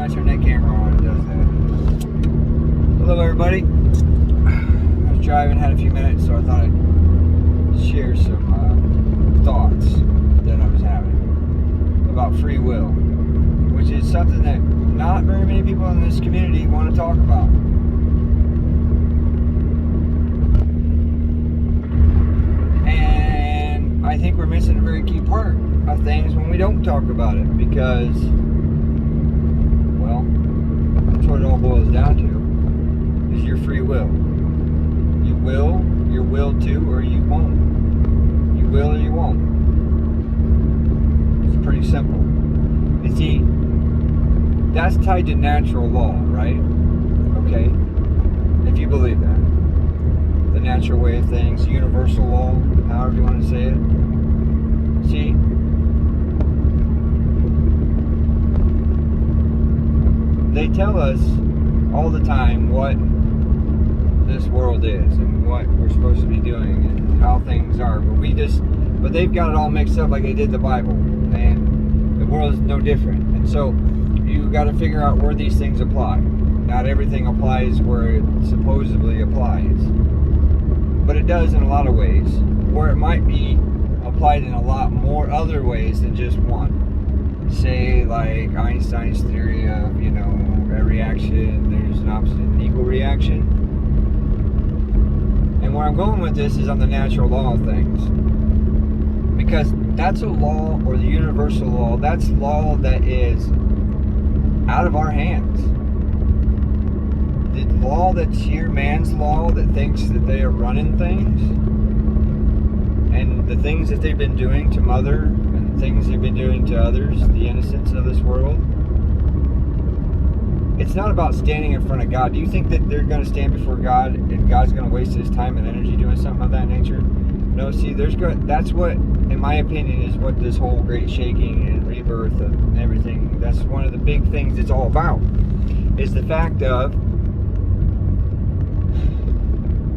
I turn that camera on, it does that. Hello, everybody. I was driving, had a few minutes, so I thought I'd share some thoughts that I was having about free will, which is something that not very many people in this community want to talk about. And I think we're missing a very key part of things when we don't talk about it, because, well, that's what it all boils down to, is your free will. You will, you're willed to, or you won't. You will or you won't. It's pretty simple. You see, that's tied to natural law, right? Okay? If you believe that. The natural way of things, universal law, however you want to say it. See, they tell us all the time what this world is and what we're supposed to be doing and how things are, but they've got it all mixed up like they did the Bible, and the world is no different. And so you got to figure out where these things apply. Not everything applies where it supposedly applies, but it does in a lot of ways, where it might be applied in a lot more other ways than just one. Say, like Einstein's theory of, a reaction, there's an opposite and equal reaction. And where I'm going with this is on the natural law of things. Because that's a law, or the universal law, that's law that is out of our hands. The law that's here, man's law, that thinks that they are running things, and the things that they've been doing to Mother, and the things they've been doing to others, the innocents of this world, it's not about standing in front of God. Do you think that they're going to stand before God and God's going to waste his time and energy doing something of that nature? No, see, that's what, in my opinion, is what this whole great shaking and rebirth and everything, that's one of the big things it's all about, is the fact of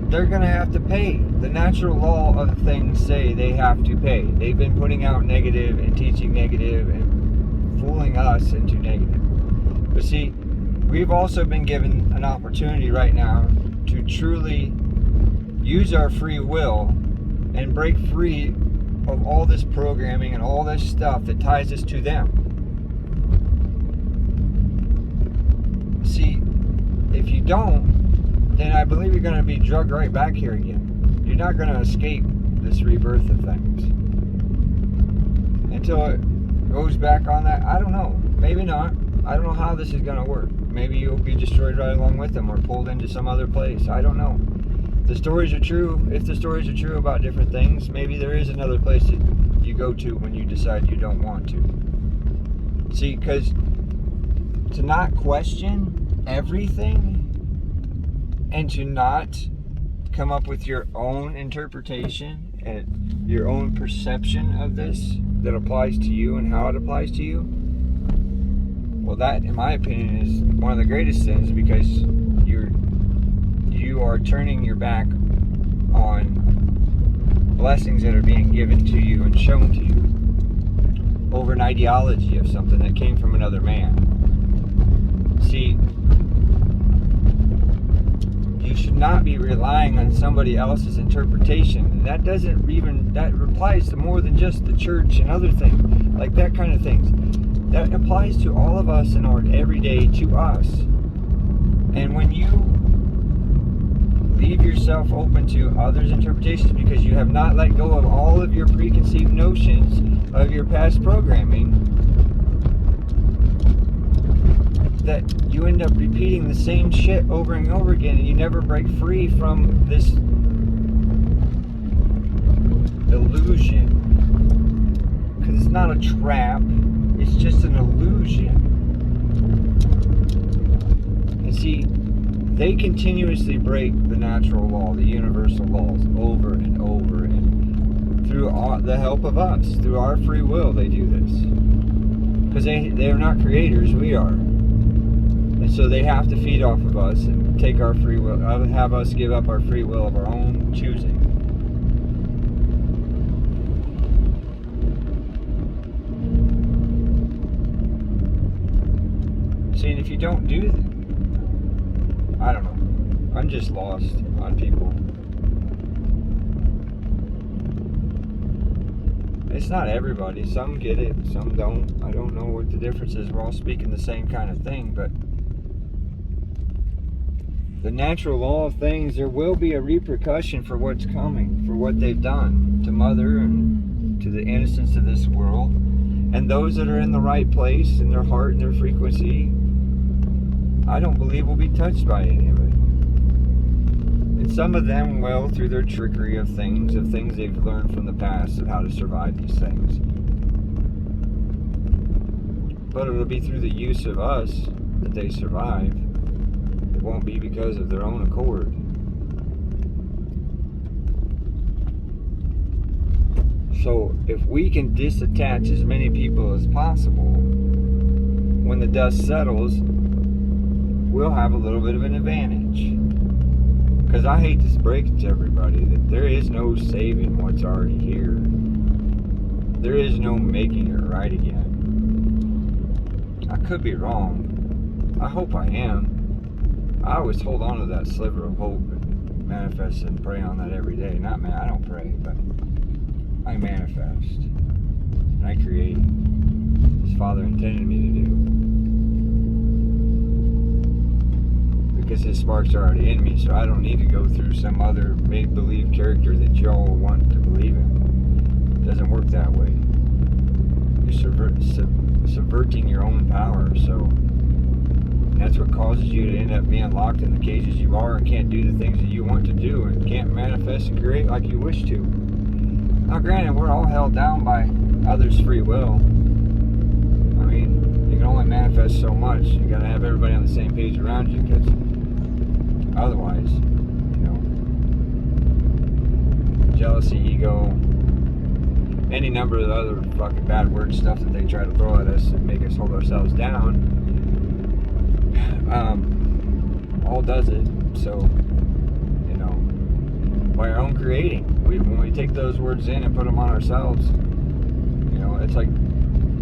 they're going to have to pay. The natural law of things say they have to pay. They've been putting out negative and teaching negative and fooling us into negative. But see, we've also been given an opportunity right now to truly use our free will and break free of all this programming and all this stuff that ties us to them. See, if you don't, then I believe you're going to be drugged right back here again. You're not going to escape this rebirth of things. Until it goes back on that, I don't know. Maybe not. I don't know how this is going to work. Maybe you'll be destroyed right along with them, or pulled into some other place. I don't know. The stories are true. If the stories are true about different things, maybe there is another place that you go to when you decide you don't want to. See, because to not question everything and to not come up with your own interpretation and your own perception of this that applies to you and how it applies to you, well, that, in my opinion, is one of the greatest sins, because you are turning your back on blessings that are being given to you and shown to you over an ideology of something that came from another man. See, you should not be relying on somebody else's interpretation. That applies to more than just the church and other things, like that kind of things. That applies to all of us in our everyday, to us. And when you leave yourself open to others' interpretations because you have not let go of all of your preconceived notions of your past programming, that you end up repeating the same shit over and over again, and you never break free from this illusion. Because it's not a trap, it's just an illusion. And see, they continuously break the natural law, the universal laws, over and over, and through the help of us, through our free will, they do this. Because they are not creators, we are. And so they have to feed off of us and take our free will, have us give up our free will of our own choosing. See, and if you don't do that, I don't know. I'm just lost on people. It's not everybody. Some get it, some don't. I don't know what the difference is. We're all speaking the same kind of thing, but the natural law of things, there will be a repercussion for what's coming, for what they've done to Mother and to the innocence of this world. And those that are in the right place in their heart and their frequency, I don't believe will be touched by any of it. And some of them will, through their trickery of things they've learned from the past of how to survive these things. But it'll be through the use of us that they survive. It won't be because of their own accord. So if we can disattach as many people as possible, when the dust settles, we'll have a little bit of an advantage. Because I hate to break it to everybody that there is no saving what's already here. There is no making it right again. I could be wrong. I hope I am. I always hold on to that sliver of hope and manifest and pray on that every day. I don't pray, but I manifest. And I create as Father intended me to do. Because his sparks are already in me, so I don't need to go through some other make-believe character that y'all want to believe in. It doesn't work that way. You're subverting your own power, so that's what causes you to end up being locked in the cages you are and can't do the things that you want to do and can't manifest and create like you wish to. Now granted, we're all held down by others' free will. I mean, you can only manifest so much. You gotta have everybody on the same page around you, because otherwise, jealousy, ego, any number of the other fucking bad word stuff that they try to throw at us and make us hold ourselves down, all does it. So, by our own creating, when we take those words in and put them on ourselves,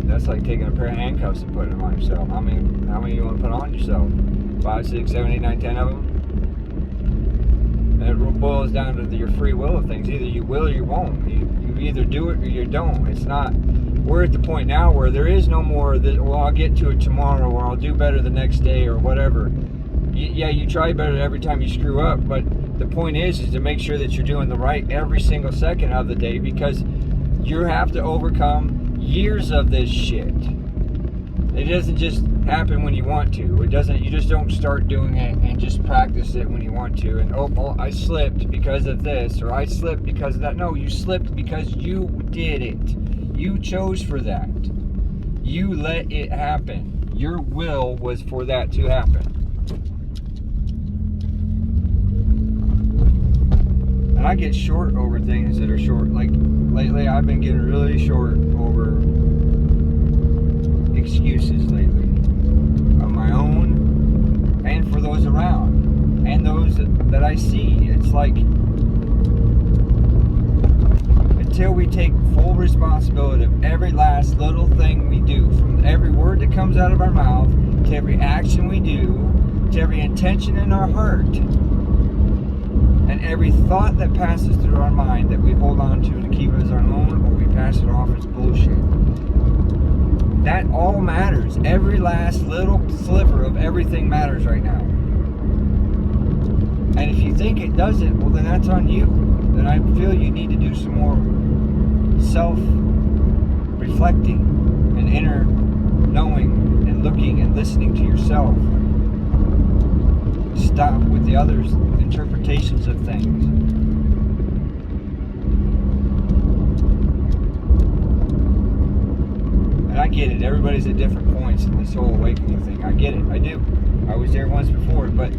that's like taking a pair of handcuffs and putting them on yourself. How many you want to put on yourself? 5, 6, 7, 8, 9, 10 of them? And it boils down to your free will of things. Either you will or you won't. You either do it or you don't. It's not. We're at the point now where there is no more, I'll get to it tomorrow, or I'll do better the next day, or whatever. You try better every time you screw up, but the point is to make sure that you're doing the right every single second of the day, because you have to overcome years of this shit. It doesn't just happen when you want to. You just don't start doing it and just practice it when you want to. And I slipped because of this, or I slipped because of that. No, you slipped because you did it. You chose for that. You let it happen. Your will was for that to happen. And I get short over things that are short. Like lately, I've been getting really short over excuses lately, of my own and for those around and those that I see. It's like, until we take full responsibility of every last little thing we do, from every word that comes out of our mouth, to every action we do, to every intention in our heart, and every thought that passes through our mind that we hold on to keep it as our own, or we pass it off as bullshit. That all matters. Every last little sliver of everything matters right now. And if you think it doesn't, well, then that's on you. Then I feel you need to do some more self-reflecting and inner knowing and looking and listening to yourself. Stop with the others' interpretations of things. And I get it. Everybody's at different points in this whole awakening thing. I get it. I do. I was there once before. But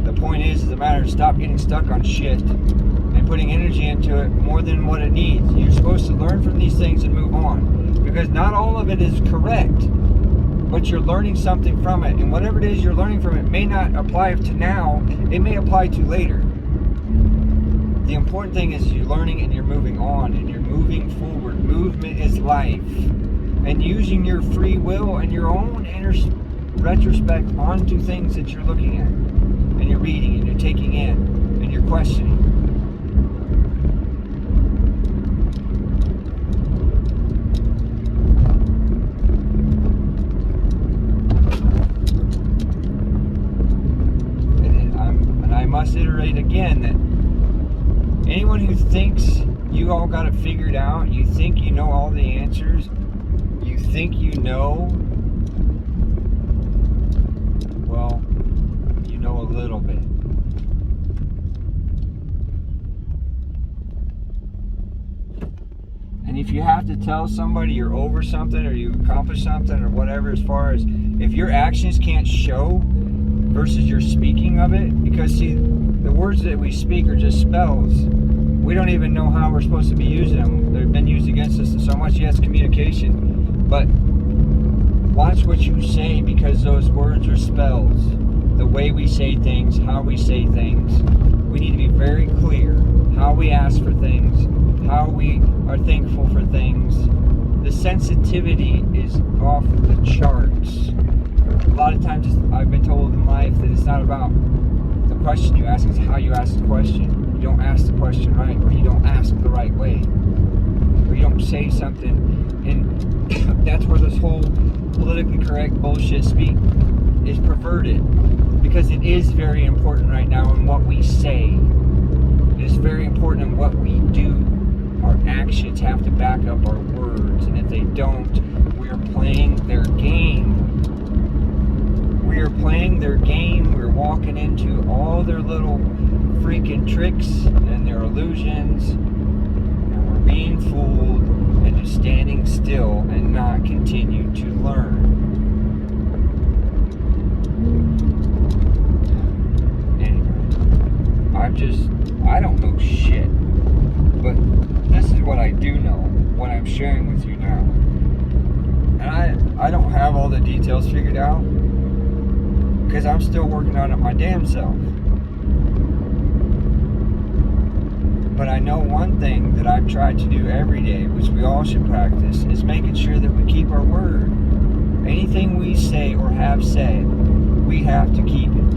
the point is the matter is, stop getting stuck on shit and putting energy into it more than what it needs. You're supposed to learn from these things and move on. Because not all of it is correct. But you're learning something from it. And whatever it is you're learning from it may not apply to now. It may apply to later. The important thing is you're learning and you're moving on and you're moving forward. Movement is life. And using your free will and your own inner retrospect onto things that you're looking at, and you're reading, and you're taking in, and you're questioning. And I must iterate again that anyone who thinks you all got it figured out, you think you know all the answers, you think you know, well, you know a little bit. And if you have to tell somebody you're over something or you accomplished something or whatever, as far as if your actions can't show versus your speaking of it, because see, the words that we speak are just spells. We don't even know how we're supposed to be using them. They've been used against us so much. Yes, communication, but watch what you say, because those words are spells. The way we say things, how we say things. We need to be very clear how we ask for things, how we are thankful for things. The sensitivity is off the charts. A lot of times I've been told in life that it's not about the question you ask, it's how you ask the question. You don't ask the question right, or you don't ask the right way, or you don't say something. And that's where this whole politically correct bullshit speak is perverted, because it is very important right now in what we say. It is very important in what we do. Our actions have to back up our words, and if they don't, we are playing their game. We are playing their game. We're walking into all their little freaking tricks and their illusions, and we're being fooled and just standing still and not continue to learn. Anyway, I don't know shit, but this is what I do know, what I'm sharing with you now. And I don't have all the details figured out, because I'm still working on it my damn self. But I know one thing that I've tried to do every day, which we all should practice, is making sure that we keep our word. Anything we say or have said, we have to keep it.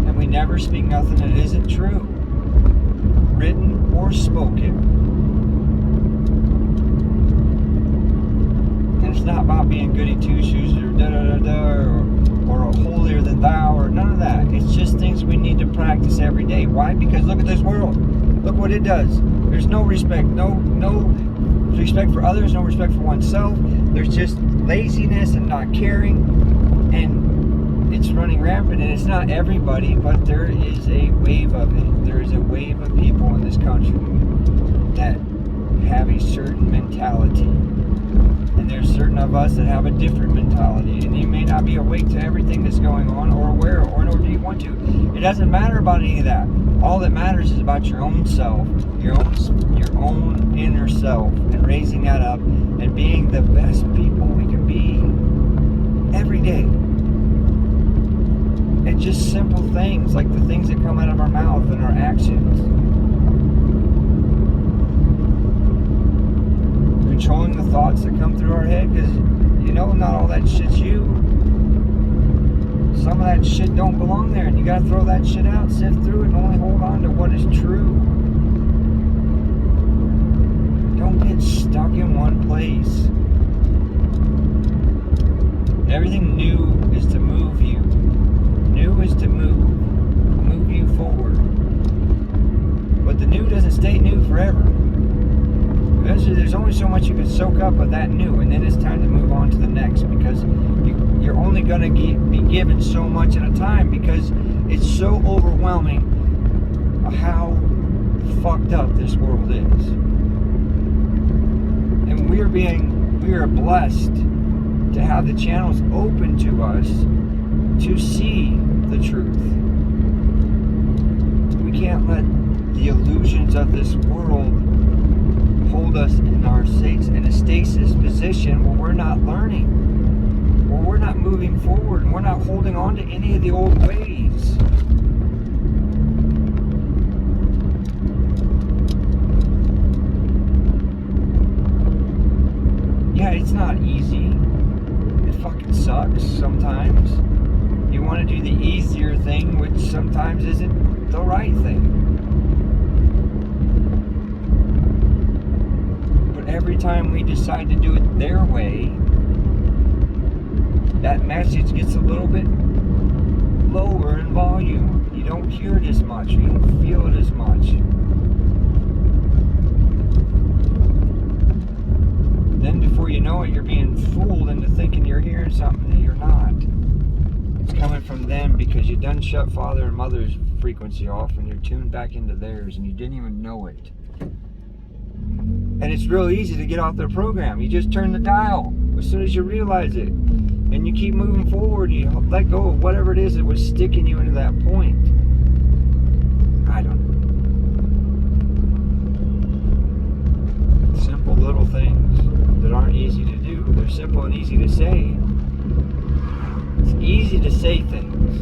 And we never speak nothing that isn't true, written or spoken. And it's not about being goody two-shoes or da-da-da-da or a holier than thou or none of that. It's just things we need to practice every day. Why? Because look at this world. Look what it does. There's no respect. No respect for others. No respect for oneself. There's just laziness and not caring. And it's running rampant. And it's not everybody, but there is a wave of it. There is a wave of people in this country that have a certain mentality. And there's certain of us that have a different mentality, and you may not be awake to everything that's going on or aware, or nor do you want to. It doesn't matter about any of that. All that matters is about your own self, your own inner self, and raising that up and being the best people we can be every day. And just simple things like the things that come out of our mouth and our actions. Controlling the thoughts that come through our head, because you know not all that shit's you. Some of that shit don't belong there, and you gotta throw that shit out, sift through it, and only hold on to what is true. Don't get stuck in one place. Everything new is to move you. New is to move you forward. But the new doesn't stay new forever. There's only so much you can soak up of that new, and then it's time to move on to the next, because you're only going to be given so much at a time, because it's so overwhelming how fucked up this world is. And we are blessed to have the channels open to us to see the truth. We can't let the illusions of this world hold us in a stasis position where we're not learning, where we're not moving forward, and we're not holding on to any of the old ways. Yeah, it's not easy. fucking sucks sometimes. You want to do the easier thing, which sometimes isn't the right thing. But every time we decide to do it their way, that message gets a little bit lower in volume. You don't hear it as much. You don't feel it as much. Then before you know it, you're being fooled into thinking you're hearing something that you're not. It's coming from them because you done shut father and mother's frequency off and you're tuned back into theirs and you didn't even know it. And it's real easy to get off their program. You just turn the dial as soon as you realize it. And you keep moving forward. You let go of whatever it is that was sticking you into that point. I don't know. Simple little things that aren't easy to do. They're simple and easy to say. It's easy to say things.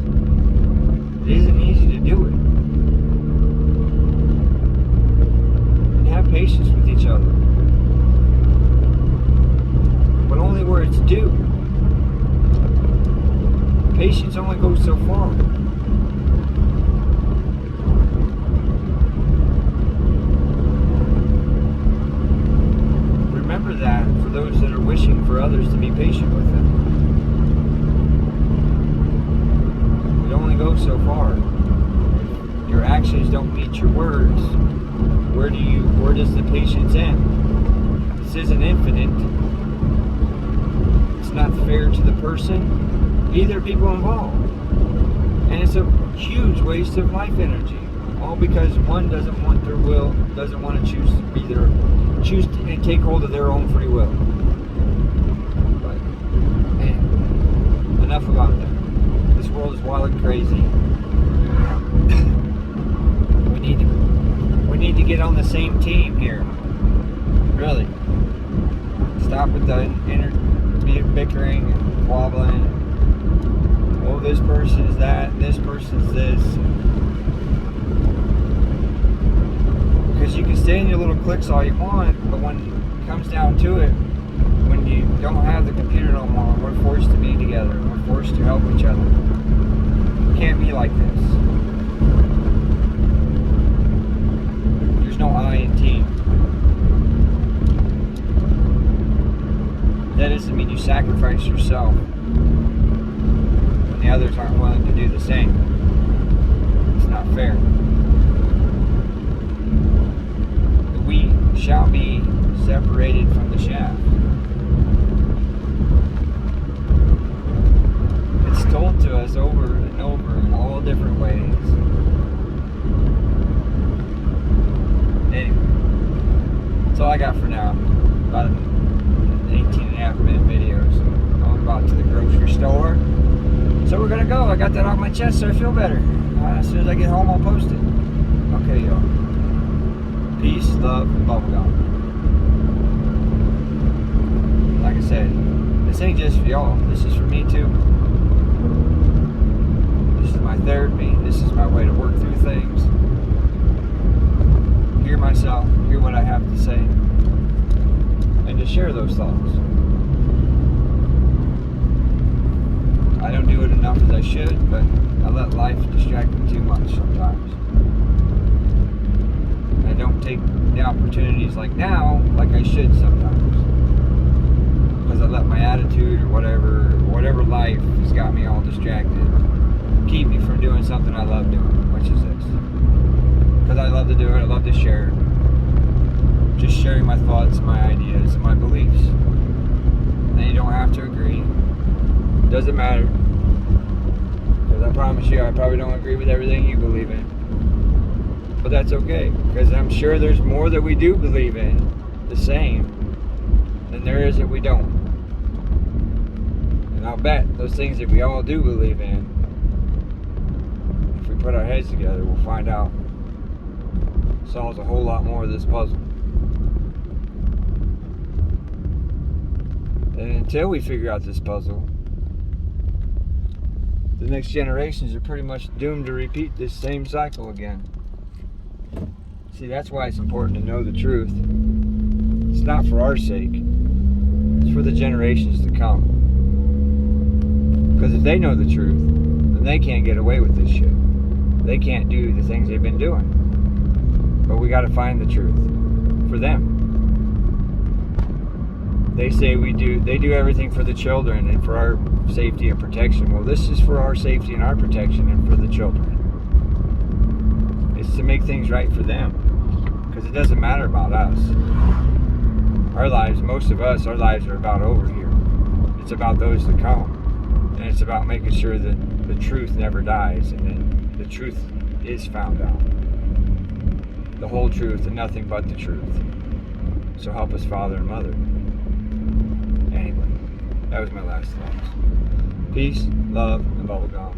It isn't easy to do it. And have patience with each other. But only where it's due. Patience only goes so far. Remember that for those that are wishing for others to be patient with them. It only goes so far. If your actions don't meet your words, where does the patience end? This isn't infinite. It's not fair to the person, either people involved. And it's a huge waste of life energy. All because one doesn't want their will, doesn't want to choose and take hold of their own free will. But, man, enough about that. This world is wild and crazy. We need to get on the same team here. Really. Stop with the inner bickering and wobbling. Oh, this person's that, this person's this. Because you can stay in your little cliques all you want, but when it comes down to it, when you don't have the computer no more, we're forced to be together. We're forced to help each other. We can't be like this. There's no I in team. That doesn't mean you sacrifice yourself when the others aren't willing to do the same. It's not fair. The wheat shall be separated from the chaff. It's told to us over and over in all different ways. Anyway, that's all I got for now. About 18.5-minute videos. I'm about to the grocery store. So we're gonna go. I got that off my chest so I feel better. As soon as I get home, I'll post it. Okay, y'all. Peace, love, bubblegum. Like I said, this ain't just for y'all. This is for me too. This is my therapy. This is my way to work through things. Hear myself, hear what I have to say, and to share those thoughts. I don't do it enough as I should, but I let life distract me too much sometimes. I don't take the opportunities like now, like I should sometimes. Because I let my attitude or whatever life has got me all distracted, keep me from doing something I love doing, which is this. Because I love to do it, I love to share. Just sharing my thoughts, my ideas, and my beliefs. And you don't have to agree. Doesn't matter. Because I promise you, I probably don't agree with everything you believe in. But that's okay. Because I'm sure there's more that we do believe in, the same, than there is that we don't. And I'll bet those things that we all do believe in, if we put our heads together, we'll find out. Solves a whole lot more of this puzzle. And until we figure out this puzzle, the next generations are pretty much doomed to repeat this same cycle again. See, that's why it's important to know the truth. It's not for our sake. It's for the generations to come. Because if they know the truth, then they can't get away with this shit. They can't do the things they've been doing. But we got to find the truth for them. They say they do everything for the children and for our safety and protection. Well, this is for our safety and our protection and for the children. It's to make things right for them. Because it doesn't matter about us. Our lives, most of us, our lives are about over here. It's about those to come. And it's about making sure that the truth never dies and that the truth is found out. The whole truth and nothing but the truth. So help us, Father and Mother. Anyway, that was my last thoughts. Peace, love, and bubblegum.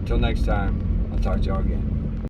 Until next time, I'll talk to y'all again.